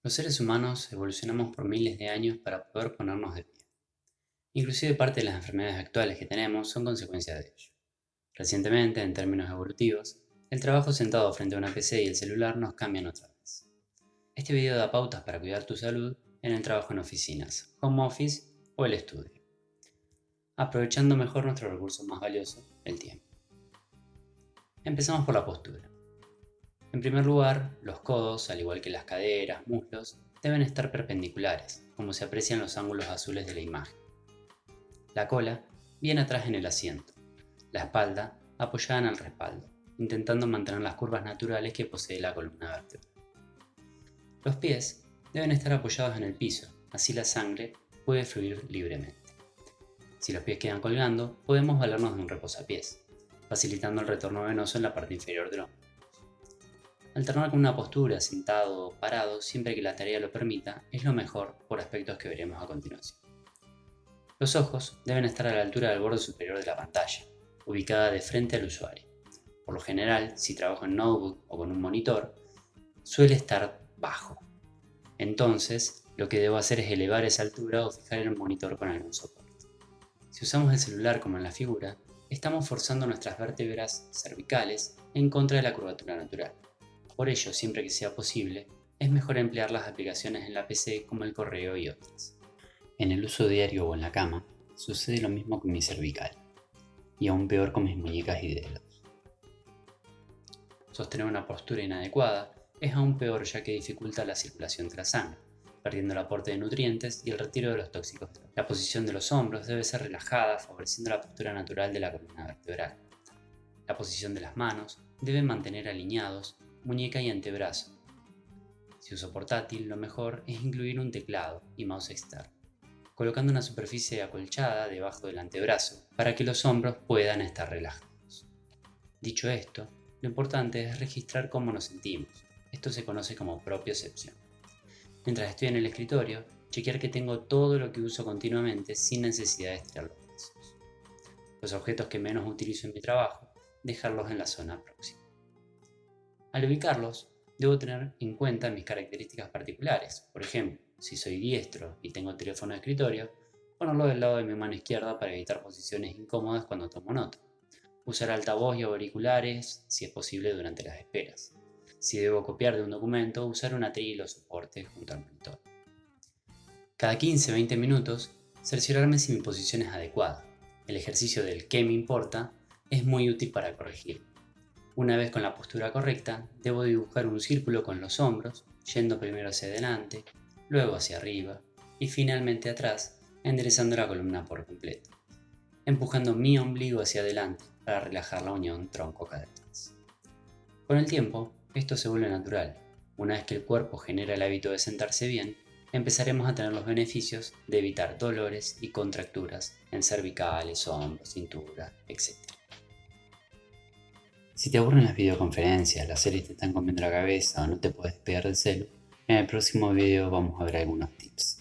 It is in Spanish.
Los seres humanos evolucionamos por miles de años para poder ponernos de pie. Inclusive parte de las enfermedades actuales que tenemos son consecuencia de ello. Recientemente, en términos evolutivos, el trabajo sentado frente a una PC y el celular nos cambian otra vez. Este video da pautas para cuidar tu salud en el trabajo en oficinas, home office o el estudio, aprovechando mejor nuestro recurso más valioso, el tiempo. Empezamos por la postura. En primer lugar, los codos, al igual que las caderas, muslos, deben estar perpendiculares, como se aprecian los ángulos azules de la imagen. La cola, bien atrás en el asiento. La espalda, apoyada en el respaldo, intentando mantener las curvas naturales que posee la columna vertebral. Los pies deben estar apoyados en el piso, así la sangre puede fluir libremente. Si los pies quedan colgando, podemos valernos de un reposapiés, facilitando el retorno venoso en la parte inferior del hombro. Alternar con una postura, sentado o parado, siempre que la tarea lo permita, es lo mejor por aspectos que veremos a continuación. Los ojos deben estar a la altura del borde superior de la pantalla, ubicada de frente al usuario. Por lo general, si trabajo en notebook o con un monitor, suele estar bajo. Entonces, lo que debo hacer es elevar esa altura o fijar el monitor con algún soporte. Si usamos el celular como en la figura, estamos forzando nuestras vértebras cervicales en contra de la curvatura natural. Por ello, siempre que sea posible, es mejor emplear las aplicaciones en la PC como el correo y otras. En el uso diario o en la cama, sucede lo mismo con mi cervical, y aún peor con mis muñecas y dedos. Sostener una postura inadecuada es aún peor ya que dificulta la circulación de la sangre, perdiendo el aporte de nutrientes y el retiro de los tóxicos. La posición de los hombros debe ser relajada, favoreciendo la postura natural de la columna vertebral. La posición de las manos debe mantener alineados muñeca y antebrazo. Si uso portátil, lo mejor es incluir un teclado y mouse externo, colocando una superficie acolchada debajo del antebrazo para que los hombros puedan estar relajados. Dicho esto, lo importante es registrar cómo nos sentimos. Esto se conoce como propiocepción. Mientras estoy en el escritorio, chequear que tengo todo lo que uso continuamente sin necesidad de estirar los brazos. Los objetos que menos utilizo en mi trabajo, dejarlos en la zona próxima. Al ubicarlos, debo tener en cuenta mis características particulares. Por ejemplo, si soy diestro y tengo teléfono de escritorio, ponerlo del lado de mi mano izquierda para evitar posiciones incómodas cuando tomo nota. Usar altavoz y auriculares si es posible durante las esperas. Si debo copiar de un documento, usar un atril o soporte junto al monitor. Cada 15-20 minutos, cerciorarme si mi posición es adecuada. El ejercicio del "qué me importa" es muy útil para corregir. Una vez con la postura correcta, debo dibujar un círculo con los hombros, yendo primero hacia adelante, luego hacia arriba y finalmente atrás, enderezando la columna por completo, empujando mi ombligo hacia adelante para relajar la unión tronco-caderas. Con el tiempo, esto se vuelve natural. Una vez que el cuerpo genera el hábito de sentarse bien, empezaremos a tener los beneficios de evitar dolores y contracturas en cervicales, hombros, cintura, etc. Si te aburren las videoconferencias, las series te están comiendo la cabeza o no te puedes despegar del celu, en el próximo video vamos a ver algunos tips.